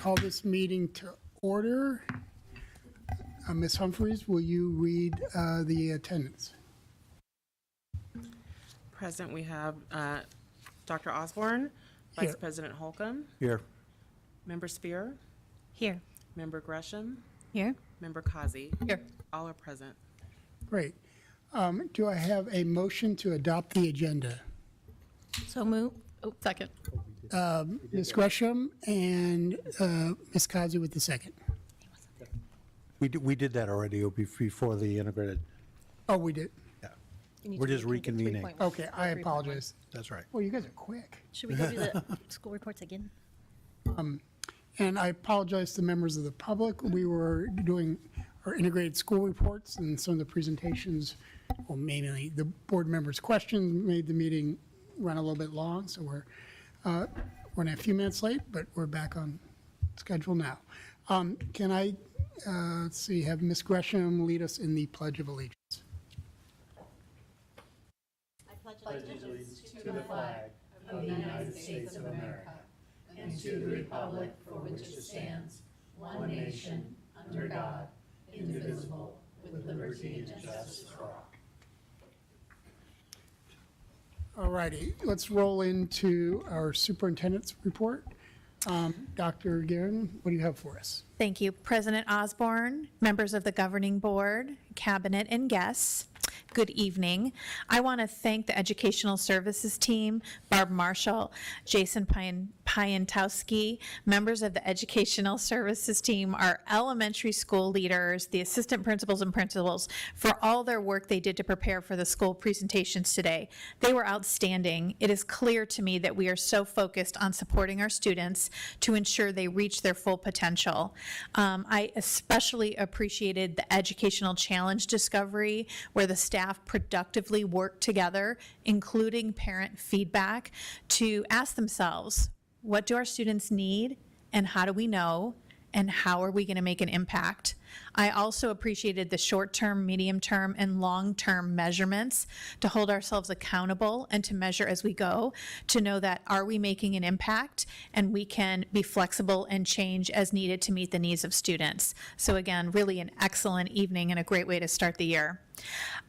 call this meeting to order. Ms. Humphries, will you read the attendance? Present, we have Dr. Osborne, Here. Vice President Holcomb, Here. Member Spear, Here. Member Gresham, Here. Member Kazi. Here. All are present. Great. Do I have a motion to adopt the agenda? So move. Oh, second. Ms. Gresham and Ms. Kazi with the second. We did that already before the integrated. Oh, we did? Yeah. We're just reconvening. Okay, I apologize. That's right. Well, you guys are quick. Should we go do the school reports again? And I apologize to members of the public. We were doing our integrated school reports, and some of the presentations, well, mainly the board members' questions made the meeting run a little bit long, so we're running a few minutes late, but we're back on schedule now. Can I, let's see, have Ms. Gresham lead us in the Pledge of Allegiance? All righty, let's roll into our superintendent's report. Dr. Guerin, what do you have for us? Thank you. President Osborne, members of the governing board, cabinet, and guests, good evening. I want to thank the educational services team, Barb Marshall, Jason Piantowski, members of the educational services team, our elementary school leaders, the assistant principals and principals, for all their work they did to prepare for the school presentations today. They were outstanding. It is clear to me that we are so focused on supporting our students to ensure they reach their full potential. I especially appreciated the educational challenge discovery, where the staff productively worked together, including parent feedback, to ask themselves, what do our students need, and how do we know, and how are we going to make an impact? I also appreciated the short-term, medium-term, and long-term measurements to hold ourselves accountable and to measure as we go, to know that are we making an impact, and we can be flexible and change as needed to meet the needs of students. So again, really an excellent evening and a great way to start the year.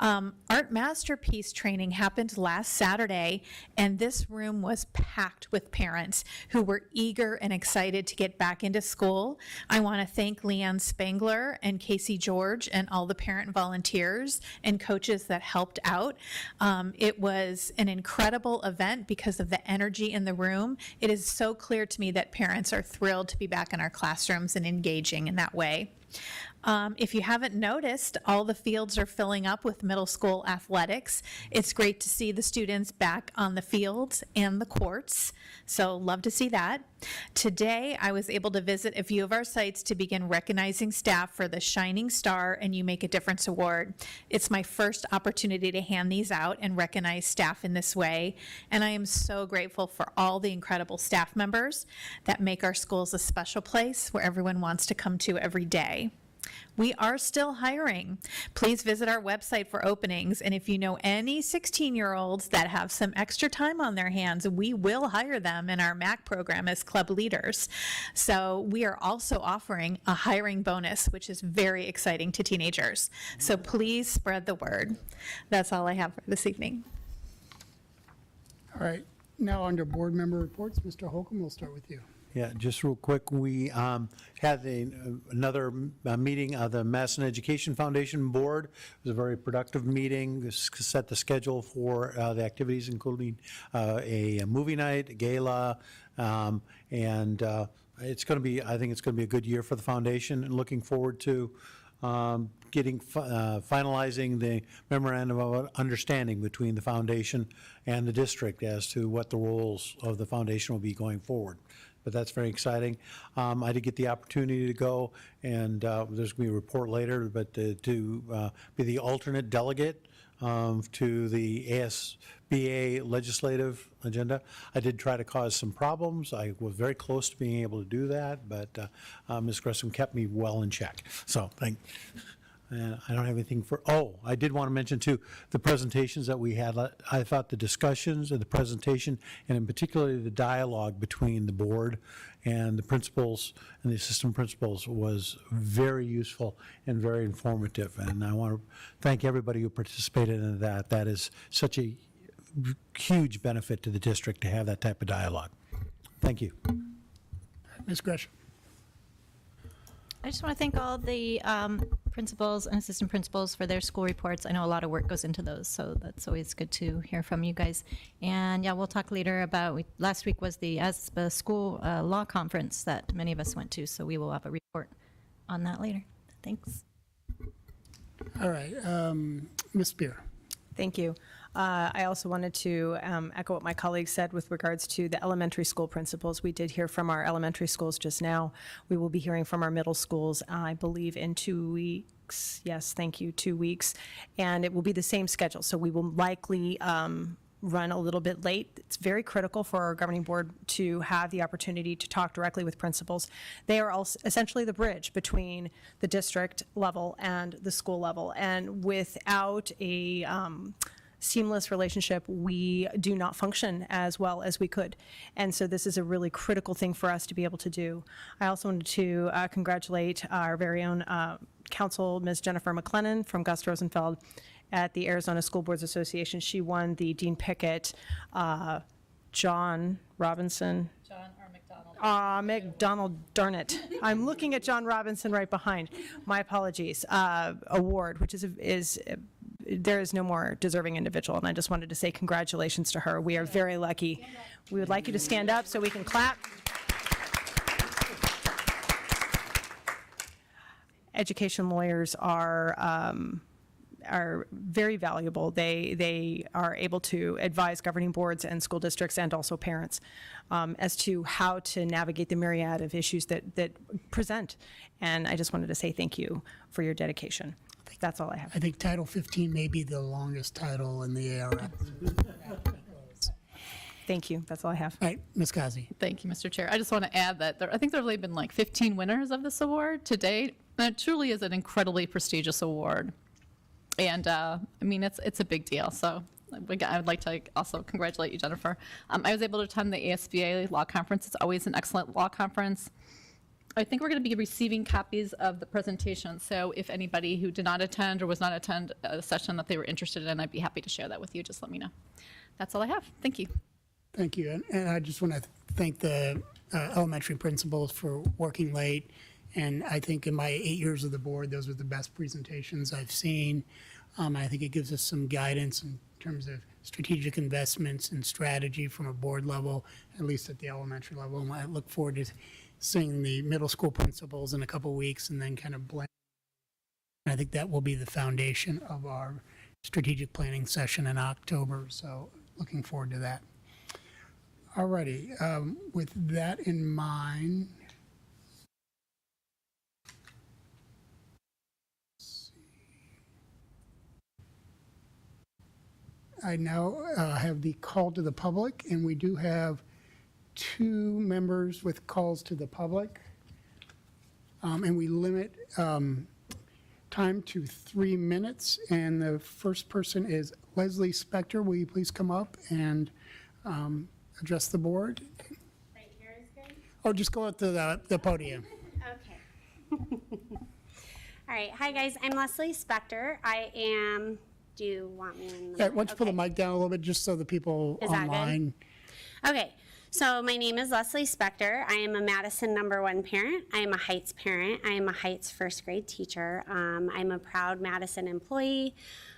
Art Masterpiece training happened last Saturday, and this room was packed with parents who were eager and excited to get back into school. I want to thank Leanne Spangler and Casey George and all the parent volunteers and coaches that helped out. It was an incredible event because of the energy in the room. It is so clear to me that parents are thrilled to be back in our classrooms and engaging in that way. If you haven't noticed, all the fields are filling up with middle school athletics. It's great to see the students back on the fields and the courts, so love to see that. Today, I was able to visit a few of our sites to begin recognizing staff for the Shining Star and You Make a Difference Award. It's my first opportunity to hand these out and recognize staff in this way, and I am so grateful for all the incredible staff members that make our schools a special place where everyone wants to come to every day. We are still hiring. Please visit our website for openings, and if you know any 16-year-olds that have some extra time on their hands, we will hire them in our MAC program as club leaders. So we are also offering a hiring bonus, which is very exciting to teenagers. So please spread the word. That's all I have for this evening. All right, now under board member reports, Mr. Holcomb, we'll start with you. Yeah, just real quick, we had another meeting of the Madison Education Foundation Board. It was a very productive meeting. This set the schedule for the activities, including a movie night, a gala, and it's going to be, I think it's going to be a good year for the foundation, and looking forward to finalizing the memorandum of understanding between the foundation and the district as to what the roles of the foundation will be going forward. But that's very exciting. I did get the opportunity to go, and there's going to be a report later, but to be the alternate delegate to the ASBA legislative agenda. I did try to cause some problems. I was very close to being able to do that, but Ms. Gresham kept me well in check. So And I don't have anything for, I did want to mention too, the presentations that we had. I thought the discussions and the presentation, and in particular the dialogue between the board and the principals and the assistant principals was very useful and very informative. And I want to thank everybody who participated in that. That is such a huge benefit to the district to have that type of dialogue. Thank you. Ms. Gresham. I just want to thank all the principals and assistant principals for their school reports. I know a lot of work goes into those, so that's always good to hear from you guys. And yeah, we'll talk later about, last week was the ASPA school law conference that many of us went to, so we will have a report on that later. Thanks. All right, Ms. Spear. Thank you. I also wanted to echo what my colleague said with regards to the elementary school principals. We did hear from our elementary schools just now. We will be hearing from our middle schools, I believe, in 2 weeks. Yes, thank you, 2 weeks. And it will be the same schedule. So we will likely run a little bit late. It's very critical for our governing board to have the opportunity to talk directly with principals. They are also essentially the bridge between the district level and the school level. And without a seamless relationship, we do not function as well as we could. And so this is a really critical thing for us to be able to do. I also wanted to congratulate our very own counsel, Ms. Jennifer McLennan from Gus Rosenfeld at the Arizona School Boards Association. She won the Dean Pickett, John Robinson. John R. McDonald, darn it. I'm looking at John Robinson right behind. My apologies. Award, which is there is no more deserving individual, and I just wanted to say congratulations to her. We are very lucky. We would like you to stand up so we can clap. Education lawyers are very valuable. They are able to advise governing boards and school districts and also parents as to how to navigate the myriad of issues that present. And I just wanted to say thank you for your dedication. That's all I have. I think Title 15 may be the longest title in the ARS. Thank you. That's all I have. All right, Ms. Kazi. Thank you, Mr. Chair. I just want to add that I think there have only been like 15 winners of this award to date. And it truly is an incredibly prestigious award. And I mean, it's a big deal. So I would like to also congratulate you, Jennifer. I was able to attend the ASBA Law Conference. It's always an excellent law conference. I think we're going to be receiving copies of the presentation. So if anybody who did not attend or was not attend a session that they were interested in, I'd be happy to share that with you. Just let me know. That's all I have. Thank you. Thank you. And I just want to thank the elementary principals for working late. And I think in my 8 years of the board, those are the best presentations I've seen. I think it gives us some guidance in terms of strategic investments and strategy from a board level, at least at the elementary level. And I look forward to seeing the middle school principals in a couple of weeks and then kind of blend. I think that will be the foundation of our strategic planning session in October. So looking forward to that. All righty. With that in mind, I now have the call to the public, and we do have 2 members with calls to the public. And we limit time to 3 minutes. And the first person is Leslie Spector. Will you please come up and address the board? Right here is good? Or just go up to the podium. Okay. All right. Hi, guys. I'm Leslie Spector. Do you want me in the Yeah, why don't you pull the okay. mic down a little bit just so the people Is that good? online. Okay. So my name is Leslie Spector. I am a Madison #1 parent. I am a Heights parent. I am a Heights first grade teacher. I'm a proud Madison employee.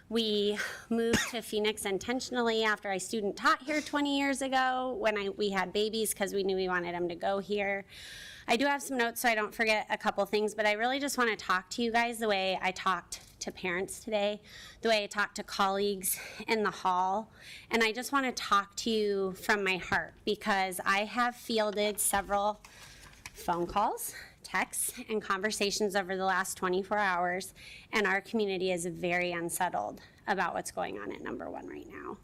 We moved to Phoenix intentionally after I student taught here 20 years ago when we had babies because we knew we wanted them to go here. I do have some notes so I don't forget a couple things, but I really just want to talk to you guys the way I talked to parents today, the way I talked to colleagues in the hall, and I just want to talk to you from my heart because I have fielded several phone calls, texts, and conversations over the last 24 hours, and our community is very unsettled about what's going on at #1 right now.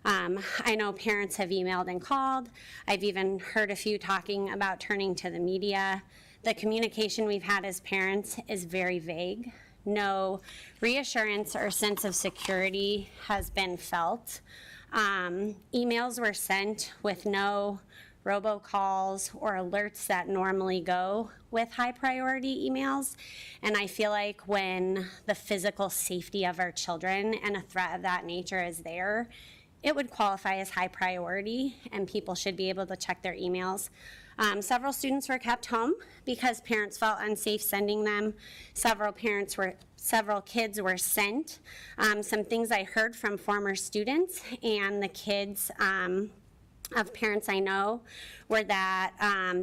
I know parents have emailed and called. I've even heard a few talking about turning to the media. The communication we've had as parents is very vague, no reassurance or sense of security has been felt. Emails were sent with no robocalls or alerts that normally go with high priority emails. And I feel like when the physical safety of our children and a threat of that nature is there, it would qualify as high priority and people should be able to check their emails. Several students were kept home because parents felt unsafe sending them. Several kids were sent. Some things I heard from former students and the kids of parents I know were that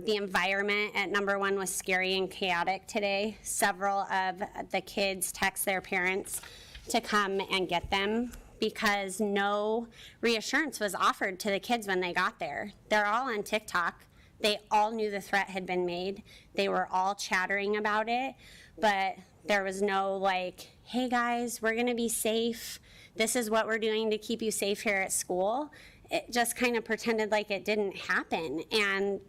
the environment at number one was scary and chaotic today. Several of the kids text their parents to come and get them because no reassurance was offered to the kids when they got there. They're all on TikTok. They all knew the threat had been made. They were all chattering about it, but there was no like, hey guys, we're gonna be safe. This is what we're doing to keep you safe here at school. It just kind of pretended like it didn't happen. And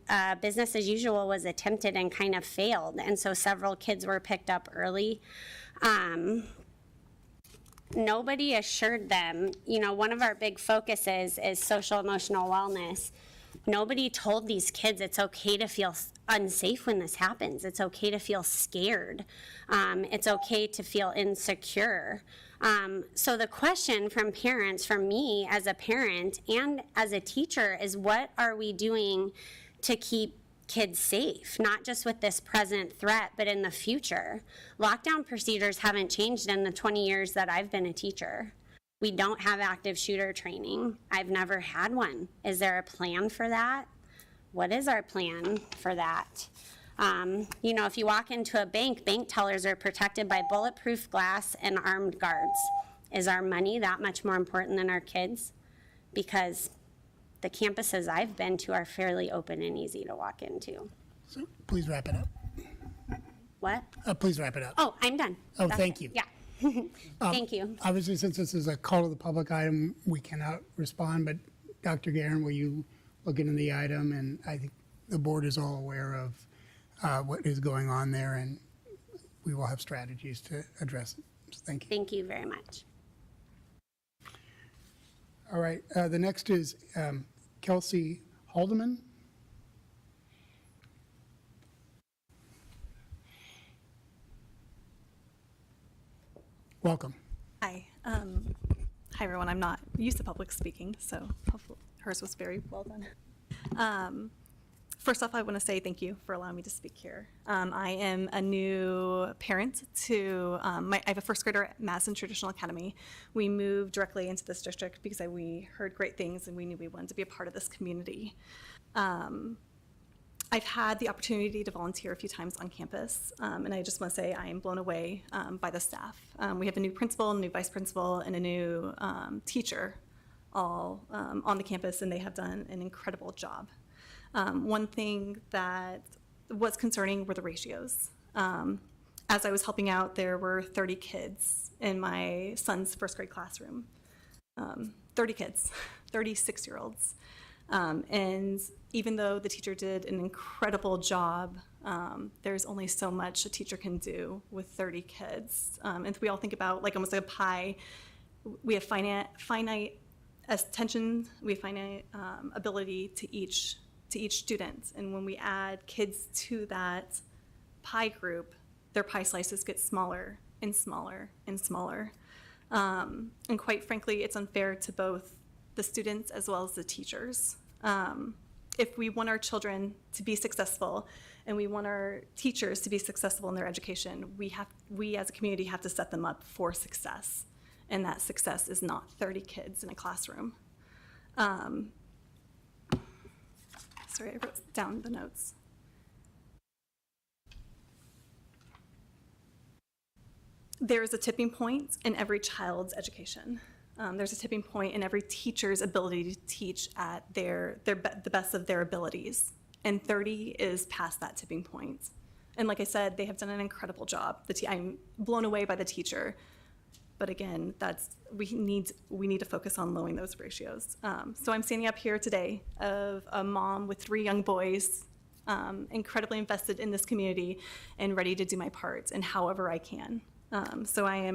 business as usual was attempted and kind of failed. And so several kids were picked up early. Nobody assured them, you know, one of our big focuses is social emotional wellness. Nobody told these kids it's okay to feel unsafe when this happens. It's okay to feel scared. It's okay to feel insecure. So the question from parents, from me as a parent and as a teacher, is what are we doing to keep kids safe, not just with this present threat, but in the future? Lockdown procedures haven't changed in the 20 years that I've been a teacher. We don't have active shooter training. I've never had one. Is there a plan for that? What is our plan for that? You know, if you walk into a bank, bank tellers are protected by bulletproof glass and armed guards. Is our money that much more important than our kids? Because the campuses I've been to are fairly open and easy to walk into. So please wrap it up. What? Please wrap it up. Oh, I'm done. Oh, That's thank it. you. Yeah. Thank you. Obviously, since this is a call to the public item, we cannot respond, but Dr. Guerin, will you look into the item? And I think the board is all aware of what is going on there, and we will have strategies to address it. So thank you. Thank you very much. All right, the next is Kelsey Haldeman. Welcome. Hi. Hi, everyone. I'm not used to public speaking, so hopefully hers was very well done. First off, I want to say thank you for allowing me to speak here. I am a new parent to, I have a first grader at Madison Traditional Academy. We moved directly into this district because we heard great things and we knew we wanted to be a part of this community. I've had the opportunity to volunteer a few times on campus, and I just want to say I am blown away by the staff. We have a new principal, a new vice principal, and a new teacher all on the campus, and they have done an incredible job. One thing that was concerning were the ratios. As I was helping out, there were 30 kids in my son's first grade classroom. 30 kids, 36-year-olds. And even though the teacher did an incredible job, there's only so much a teacher can do with 30 kids. And we all think about like almost like a pie. We have finite attention, we have finite ability to each student. And when we add kids to that pie group, their pie slices get smaller and smaller and smaller. And quite frankly, it's unfair to both the students as well as the teachers. If we want our children to be successful and we want our teachers to be successful in their education, we as a community have to set them up for success. And that success is not 30 kids in a classroom. Sorry, I wrote down the notes. There is a tipping point in every child's education. There's a tipping point in every teacher's ability to teach at the best of their abilities. And 30 is past that tipping point. And like I said, they have done an incredible job. I'm blown away by the teacher. But again, we need to focus on lowering those ratios. So I'm standing up here today of a mom with 3 young boys, incredibly invested in this community and ready to do my part in however I can. So I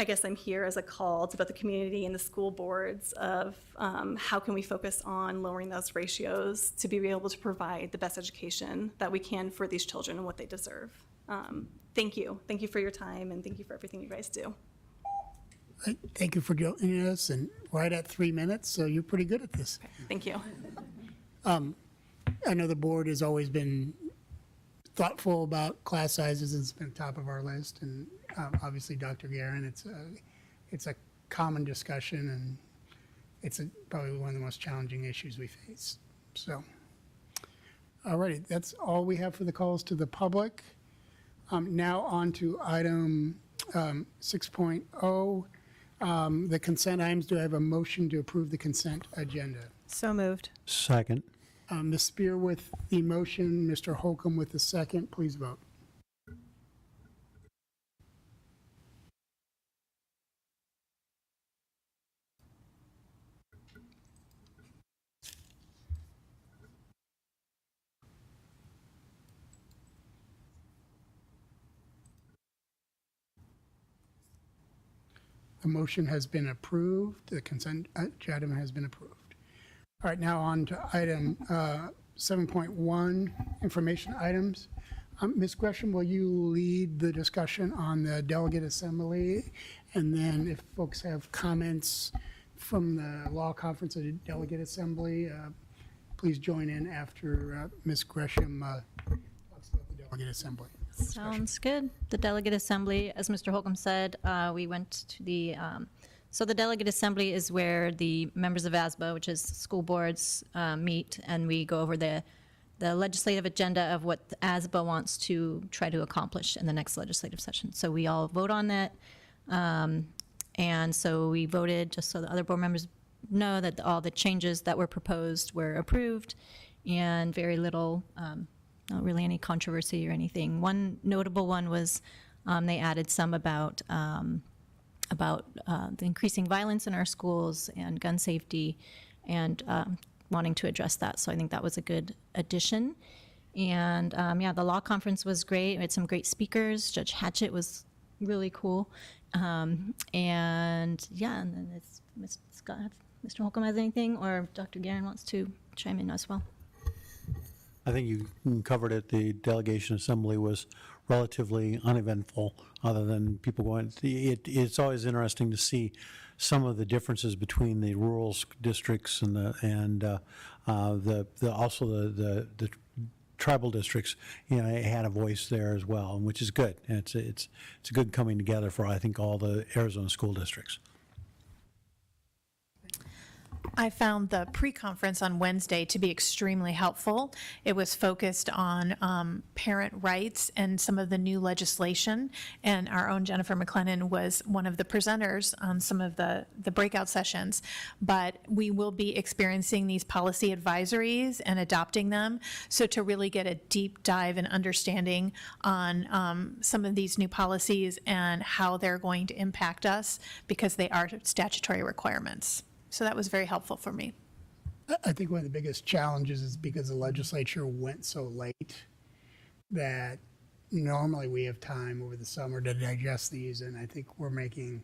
guess I'm here as a call to both the community and the school boards of how can we focus on lowering those ratios to be able to provide the best education that we can for these children and what they deserve. Thank you. Thank you for your time, and thank you for everything you guys do. Thank you for joining us, and right at 3 minutes, so you're pretty good at this. Thank you. I know the board has always been thoughtful about class sizes. It's been top of our list, and obviously, Dr. Guerin, it's a common discussion, and it's probably one of the most challenging issues we face. So, all righty, that's all we have for the calls to the public. Now on to item 6.0, the consent items. Do I have a motion to approve the consent agenda? So moved. Second. Ms. Spear with the motion, Mr. Holcomb with the second. Please vote. The motion has been approved. The consent item has been approved. All right, now on to item 7.1, information items. Ms. Gresham, will you lead the discussion on the delegate assembly? And then if folks have comments from the law conference of the delegate assembly, please join in after Ms. Gresham talks about the delegate assembly. Sounds good. The delegate assembly, as Mr. Holcomb said, we went to the, so the delegate assembly is where the members of ASBA, which is school boards, meet, and we go over the legislative agenda of what the ASBA wants to try to accomplish in the next legislative session. So we all vote on that. And so we voted, just so the other board members know, that all the changes that were proposed were approved, and very little, not really any controversy or anything. One notable one was they added some about the increasing violence in our schools and gun safety, and wanting to address that. So I think that was a good addition. And yeah, the law conference was great. We had some great speakers. Judge Hatchett was really cool. And yeah, and then it's Mr. Holcomb has anything, or Dr. Guerin wants to chime in as well. I think you covered it. The delegation assembly was relatively uneventful, other than people going. It's always interesting to see some of the differences between the rural districts and the tribal districts. You know, it had a voice there as well, which is good. And it's a good coming together for, I think, all the Arizona school districts. I found the pre-conference on Wednesday to be extremely helpful. It was focused on parent rights and some of the new legislation, and our own Jennifer McLennan was one of the presenters on some of the breakout sessions. But we will be experiencing these policy advisories and adopting them, so to really get a deep dive and understanding on some of these new policies and how they're going to impact us, because they are statutory requirements. So that was very helpful for me. I think one of the biggest challenges is because the legislature went so late that normally we have time over the summer to digest these, and I think we're making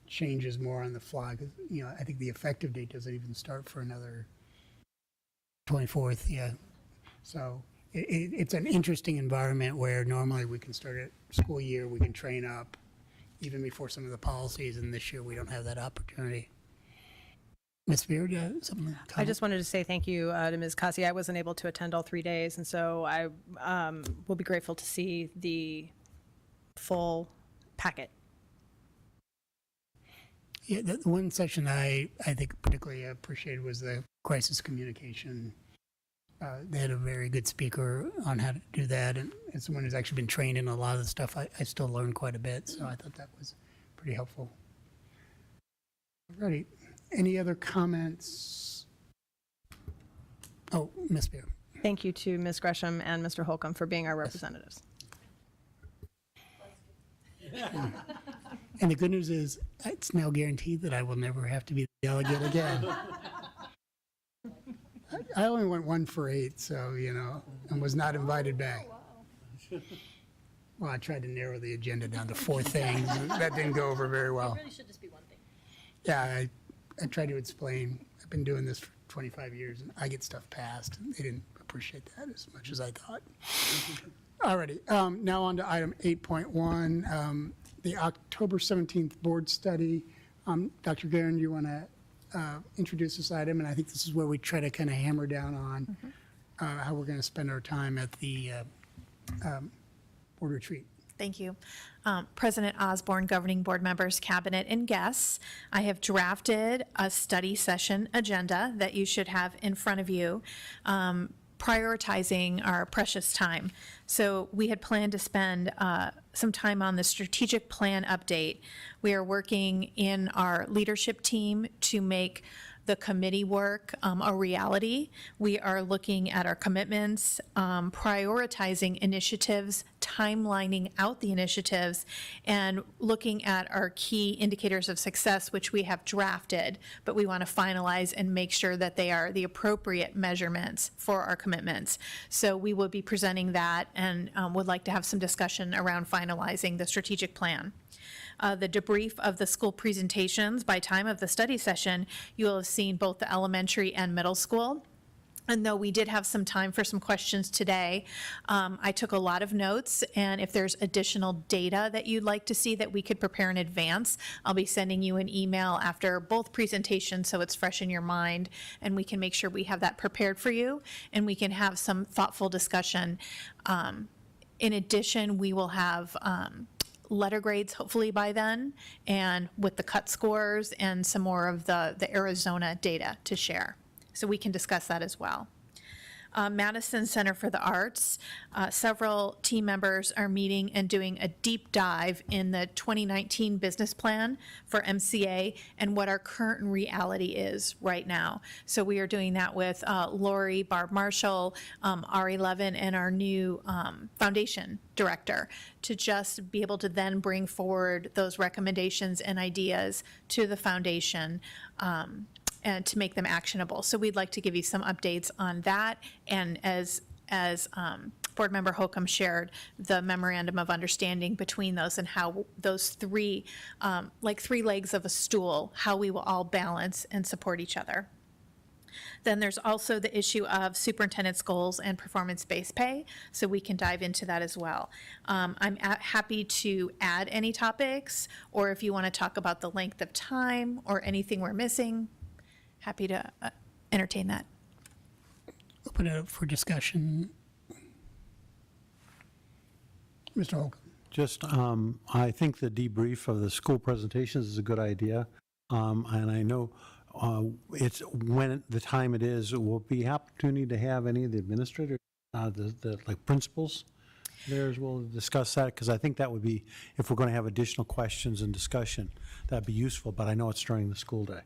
changes more on the fly. 'Cause, you know, I think the effective date doesn't even start for another 24th, yeah. So it's an interesting environment where normally we can start at school year, we can train up even before some of the policies, and this year we don't have that opportunity. Ms. Beard, something? I just wanted to say thank you to Ms. Kasi. I wasn't able to attend all 3 days, and so I will be grateful to see the full packet. Yeah, the one session I think particularly appreciated was the crisis communication. They had a very good speaker on how to do that, and as someone who's actually been trained in a lot of the stuff, I still learned quite a bit, so I thought that was pretty helpful. Alrighty. Any other comments? Oh, Ms. Beer. Thank you to Ms. Gresham and Mr. Holcomb for being our representatives. And the good news is, it's now guaranteed that I will never have to be the delegate again. I only went 1 for 8, so, you know, and was not invited back. Well, I tried to narrow the agenda down to 4 things. That didn't go over very well. It really should just be one thing. Yeah, I tried to explain. I've been doing this for 25 years, and I get stuff passed. And they didn't appreciate that as much as I thought. Alrighty, now on to item 8.1, the October 17th board study. Dr. Guerin, you want to introduce this item? And I think this is where we try to kind of hammer down on how we're going to spend our time at the board retreat. Thank you. President Osborne, governing board members, cabinet, and guests, I have drafted a study session agenda that you should have in front of you, prioritizing our precious time. So we had planned to spend some time on the strategic plan update. We are working in our leadership team to make the committee work a reality. We are looking at our commitments, prioritizing initiatives, timelining out the initiatives, and looking at our key indicators of success, which we have drafted, but we want to finalize and make sure that they are the appropriate measurements for our commitments. So we will be presenting that and would like to have some discussion around finalizing the strategic plan. The debrief of the school presentations by time of the study session, you will have seen both the elementary and middle school. And though we did have some time for some questions today, I took a lot of notes, and if there's additional data that you'd like to see that we could prepare in advance, I'll be sending you an email after both presentations so it's fresh in your mind, and we can make sure we have that prepared for you, and we can have some thoughtful discussion. In addition, we will have letter grades hopefully by then, and with the cut scores and some more of the Arizona data to share. So we can discuss that as well. Madison Center for the Arts, several team members are meeting and doing a deep dive in the 2019 business plan for MCA and what our current reality is right now. So we are doing that with Lori, Barb Marshall, R11, and our new foundation director to just be able to then bring forward those recommendations and ideas to the foundation and to make them actionable. So we'd like to give you some updates on that. And as Board Member Holcomb shared, the memorandum of understanding between those and how those three, like 3 legs of a stool, how we will all balance and support each other. Then there's also the issue of superintendent's goals and performance-based pay, so we can dive into that as well. I'm happy to add any topics, or if you want to talk about the length of time or anything we're missing, happy to entertain that. Open it up for discussion. Mr. Holcomb. Just, I think the debrief of the school presentations is a good idea. And I know it's when the time it is, it will be opportunity to have any of the administrators, the like principals there as well to discuss that, because I think that would be, if we're going to have additional questions and discussion, that'd be useful, but I know it's during the school day.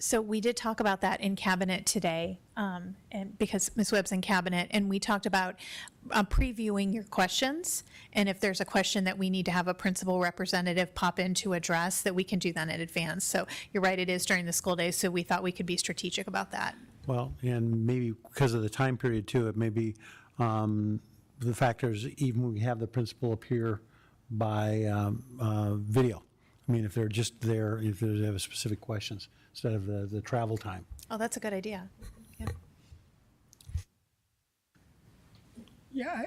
So we did talk about that in cabinet today, and because Ms. Webb's in cabinet, and we talked about previewing your questions, and if there's a question that we need to have a principal representative pop in to address, that we can do that in advance. So you're right, it is during the school day, so we thought we could be strategic about that. Well, and maybe because of the time period too, it may be the factors, even when we have the principal appear by video. I mean, if they're just there, if they have specific questions, instead of the travel time. Oh, that's a good idea. Yep. Yeah,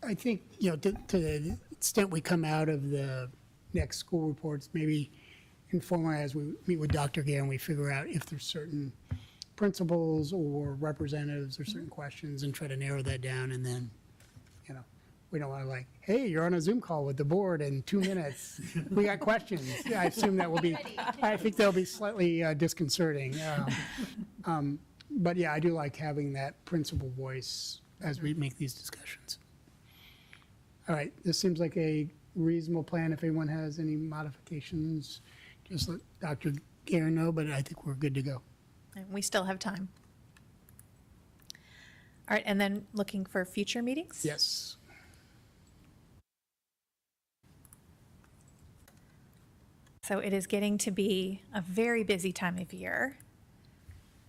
I think, you know, to the extent we come out of the next school reports, maybe informally as we meet with Dr. Gann, we figure out if there's certain principals or representatives or certain questions and try to narrow that down, and then, you know, we don't want to like, hey, you're on a Zoom call with the board in 2 minutes. We got questions. Yeah, I assume that will be, I think they'll be slightly disconcerting. But yeah, I do like having that principal voice as we make these discussions. All right, this seems like a reasonable plan. If anyone has any modifications, just let Dr. Guerin know, but I think we're good to go. And we still have time. All right, and then looking for future meetings? Yes. So it is getting to be a very busy time of year.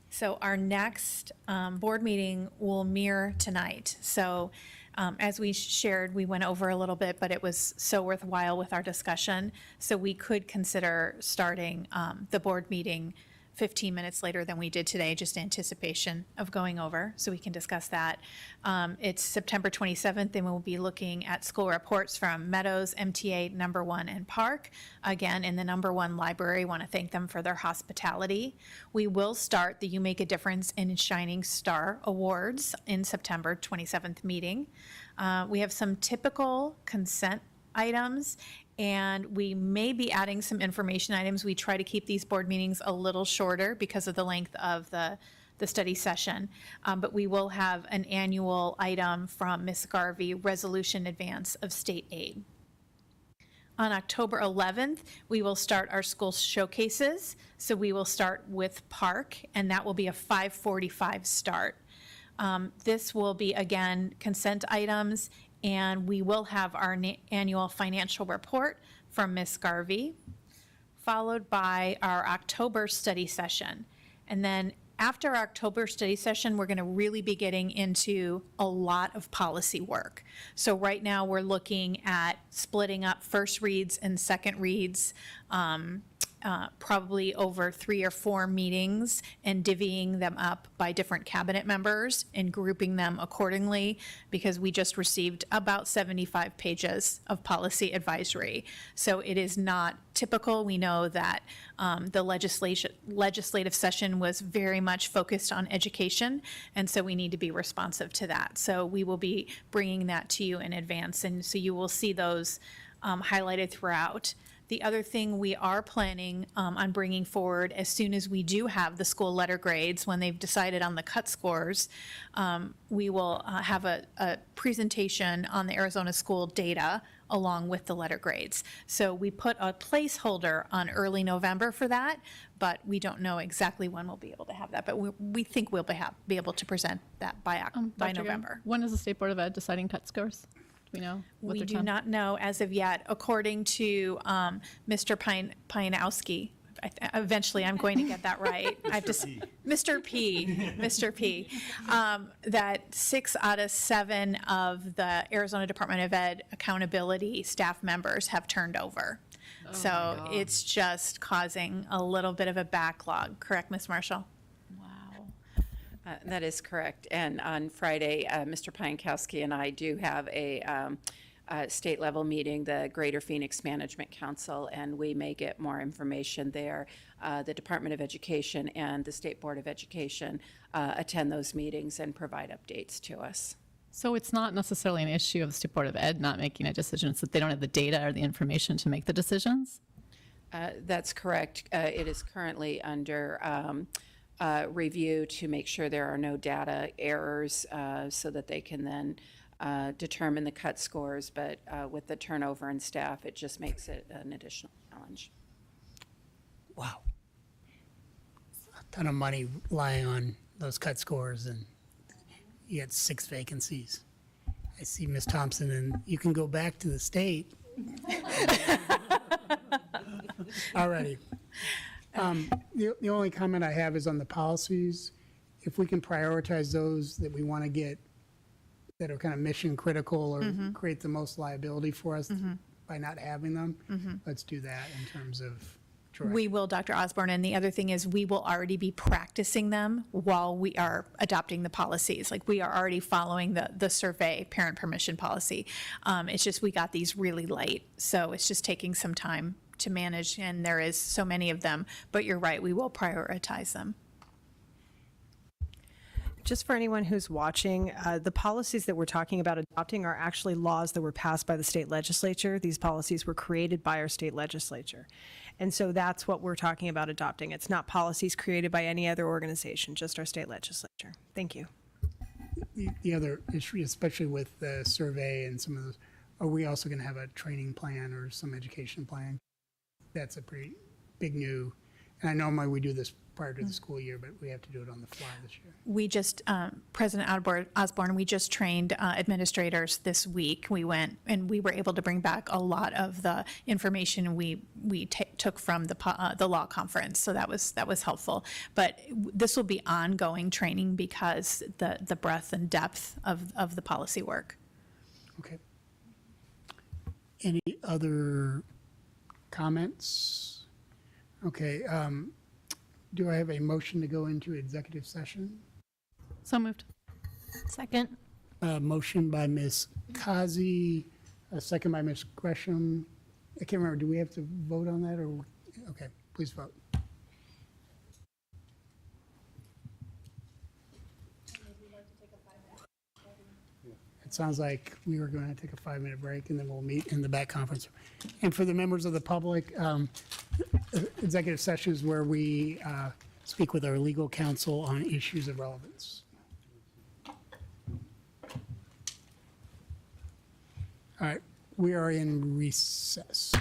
So our next board meeting will mirror tonight. So As we shared, we went over a little bit, but it was so worthwhile with our discussion. So we could consider starting the board meeting 15 minutes later than we did today, just anticipation of going over, so we can discuss that. It's September 27th, and we'll be looking at school reports from Meadows, MTA, Number One, and Park. Again, in the Number One library, want to thank them for their hospitality. We will start the You Make a Difference in Shining Star Awards in September 27th meeting. We have some typical consent items, and we may be adding some information items. We try to keep these board meetings a little shorter because of the length of the study session. But we will have an annual item from Ms. Garvey, resolution advance of state aid. On October 11th, we will start our school showcases. So we will start with Park, and that will be a 5:45 start. This will be, again, consent items, and we will have our annual financial report from Ms. Garvey, followed by our October study session. And then after our October study session, we're going to really be getting into a lot of policy work. So right now, we're looking at splitting up first reads and second reads, probably over 3 or 4 meetings, and divvying them up by different cabinet members and grouping them accordingly, because we just received about 75 pages of policy advisory. So it is not typical. We know that the legislative session was very much focused on education, and so we need to be responsive to that. So we will be bringing that to you in advance, and so you will see those highlighted throughout. The other thing we are planning on bringing forward, as soon as we do have the school letter grades, when they've decided on the cut scores, we will have a presentation on the Arizona school data along with the letter grades. So we put a placeholder on early November for that, but we don't know exactly when we'll be able to have that. But we think we'll be able to present that by Dr. Guerra, November. when is the State Board of Ed deciding cut scores? Do we know? what We their do time- not know as of yet. According to Mr. Pianowski, eventually I'm going to get that right. I have to Mr. P, that 6 out of 7 of the Arizona Department of Ed accountability staff members have turned over. So it's just causing a little bit of a backlog. Correct, Ms. Marshall? That is correct. And on Friday, Mr. Piankowski and I do have a state-level meeting, the Greater Phoenix Management Council, and we may get more information there. The Department of Education and the State Board of Education attend those meetings and provide updates to us. So it's not necessarily an issue of the State Board of Ed not making a decision, it's that they don't have the data or the information to make the decisions? That's correct. It is currently under review to make sure there are no data errors so that they can then determine the cut scores. But with the turnover in staff, it just makes it an additional challenge. Wow. A ton of money lying on those cut scores, and you had 6 vacancies. I see Ms. Thompson, and you can go back to the state. Alrighty. The only comment I have is on the policies. If we can prioritize those that we want to get, that are kind of mission critical or create the most liability for us by not having them, let's do that in terms of direction. We will, Dr. Osborne, and the other thing is we will already be practicing them while we are adopting the policies. Like, we are already following the survey parent permission policy. It's just we got these really late, so it's just taking some time to manage, and there is so many of them, but you're right, we will prioritize them. Just for anyone who's watching, the policies that we're talking about adopting are actually laws that were passed by the state legislature. These policies were created by our state legislature. And so that's what we're talking about adopting. It's not policies created by any other organization, just our state legislature. Thank you. The other issue, especially with the survey and some of those, are we also going to have a training plan or some education plan? That's a pretty big new, and I normally we do this prior to the school year, but we have to do it on the fly this year. We just, President Osborne, we just trained administrators this week. We went and we were able to bring back a lot of the information we took from the law conference, so that was helpful. But this will be ongoing training because the breadth and depth of the policy work. Okay. Any other comments? Okay, do I have a motion to go into executive session? So moved. Second. Motion by Ms. Kazi, a second by Ms. Gresham. I can't remember, do we have to vote on that, or, okay, please vote. It sounds like we were going to take a 5-minute break, and then we'll meet in the back conference. And for the members of the public, executive session is where we speak with our legal counsel on issues of relevance. All right, we are in recess.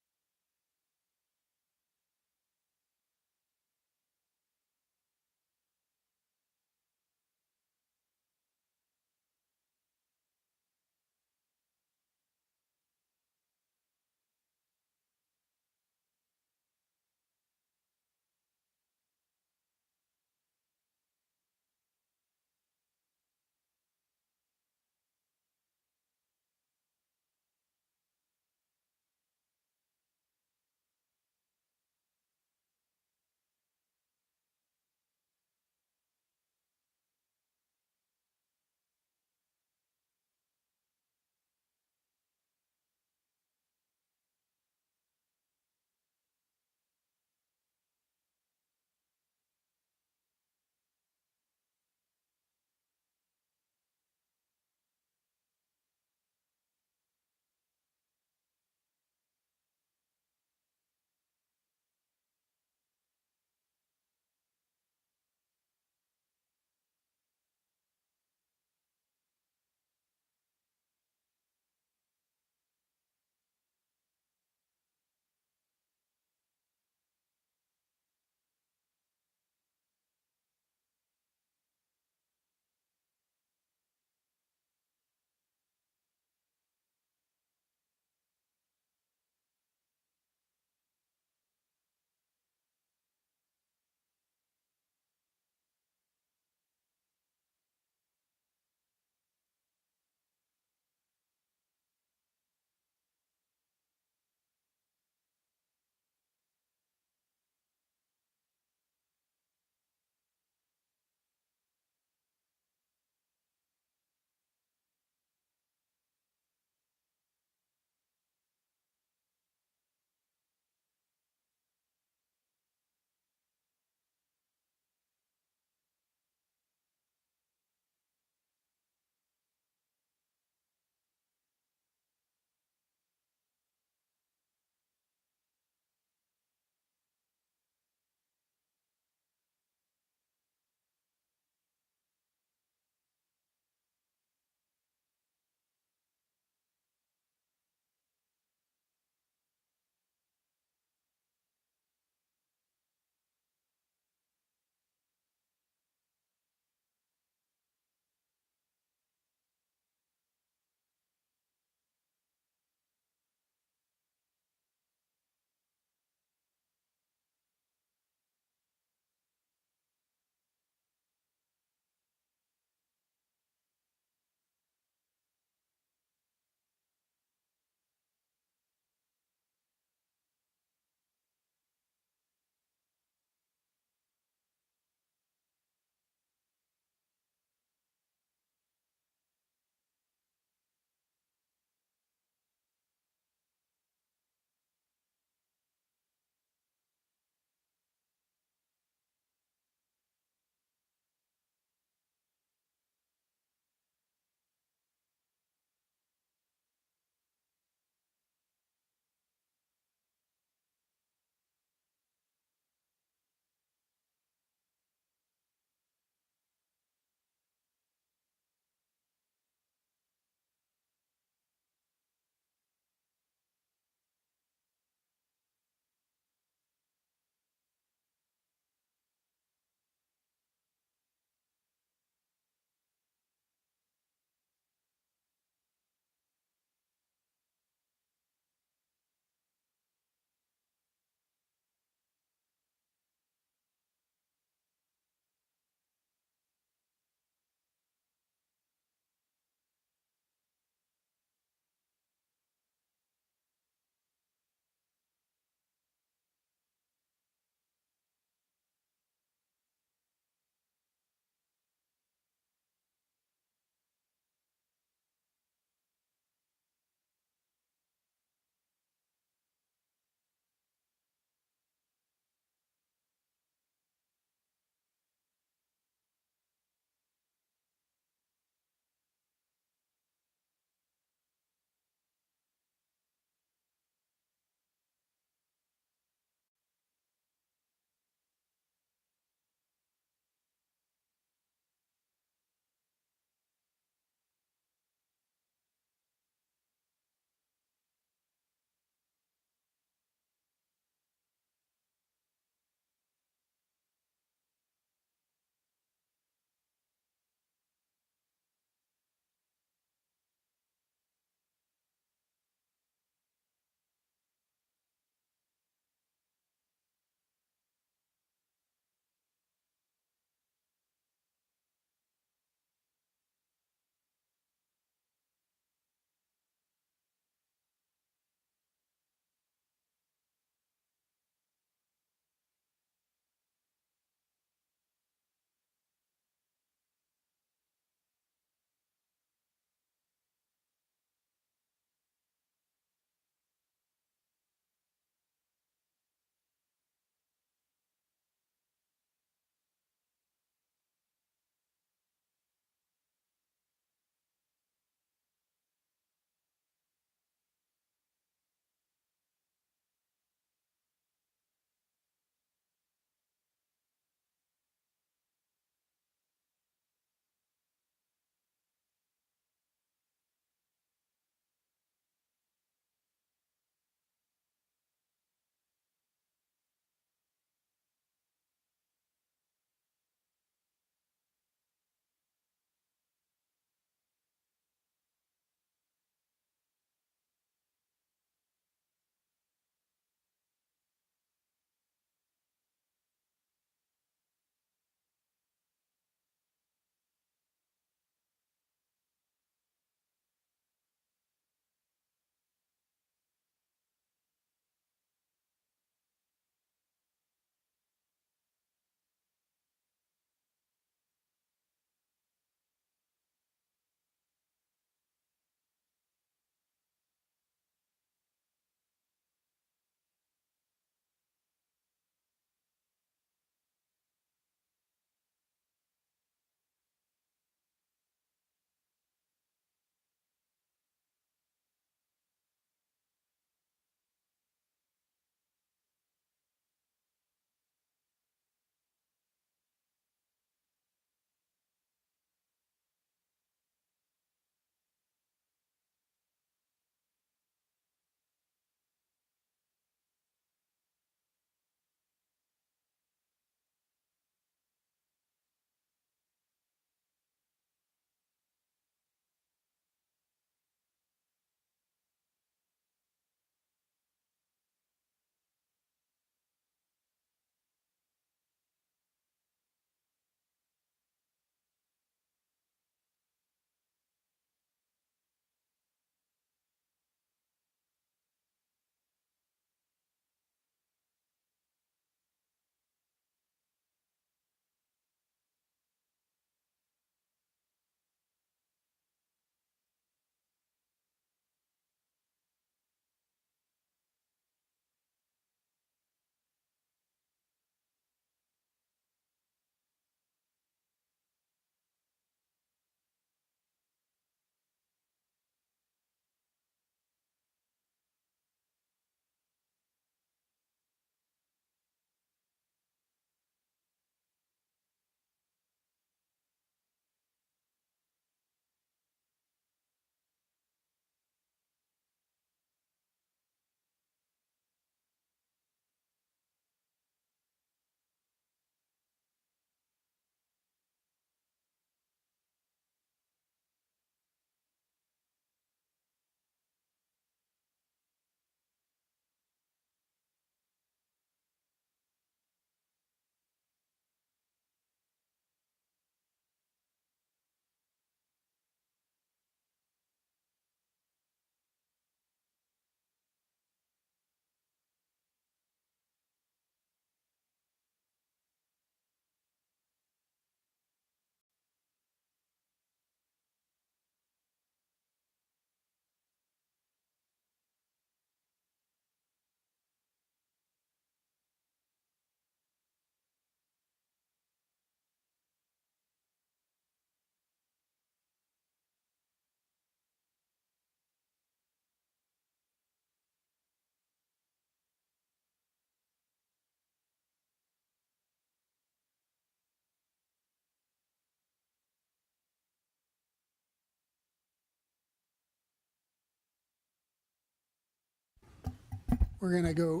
We're going to go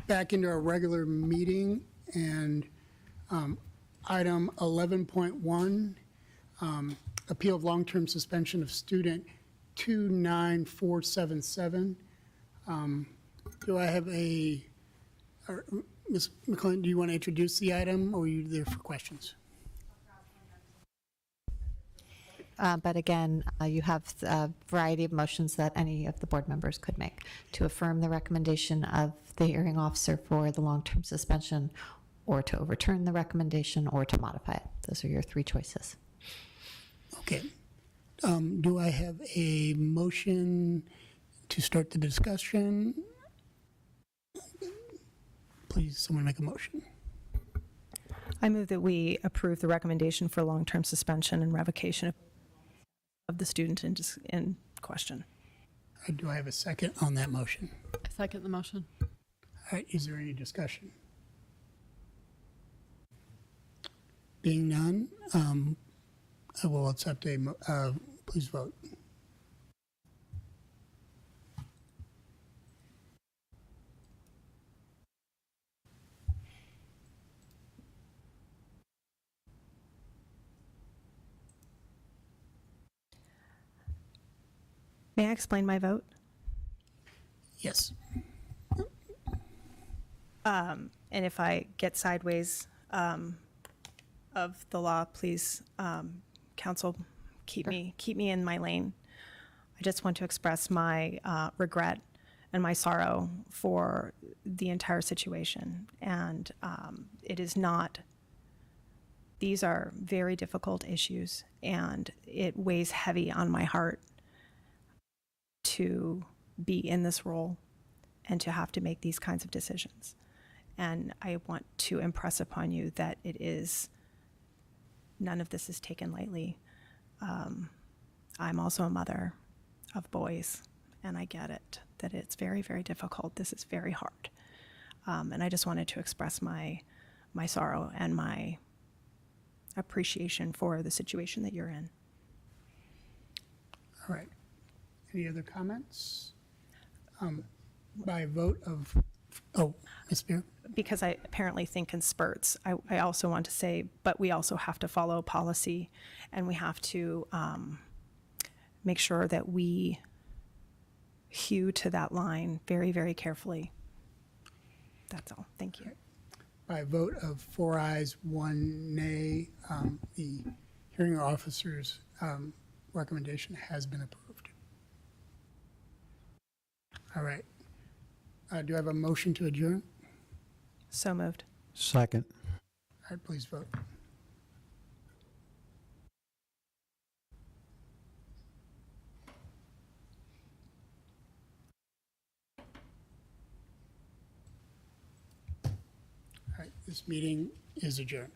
back into our regular meeting, and item 11.1, appeal of long-term suspension of student 29477. Do I have Ms. McLean, do you want to introduce the item, or are you there for questions? But again, you have a variety of motions that any of the board members could make to affirm the recommendation of the hearing officer for the long-term suspension, or to overturn the recommendation, or to modify it. Those are your three choices. Okay. Do I have a motion to start the discussion? Please, someone make a motion. I move that we approve the recommendation for long-term suspension and revocation of the student in question. Do I have a second on that motion? I second the motion. All right, is there any discussion? Being none, I will accept please vote. May I explain my vote? Yes. And if I get sideways of the law, please, counsel, keep me in my lane. I just want to express my regret and my sorrow for the entire situation. And it is not, these are very difficult issues, and it weighs heavy on my heart to be in this role and to have to make these kinds of decisions. And I want to impress upon you that it is, none of this is taken lightly. I'm also a mother of boys, and I get it, that it's very, very difficult. This is very hard. And I just wanted to express my sorrow and my appreciation for the situation that you're in. All right. Any other comments? By vote of, Ms. Spear? Because I apparently think in spurts, I also want to say, but we also have to follow policy, and we have to make sure that we hew to that line very, very carefully. That's all. Thank you. By vote of 4 ayes, 1 nay, the hearing officer's recommendation has been approved. All right. Do I have a motion to adjourn? So moved. Second. All right, please vote. All right, this meeting is adjourned.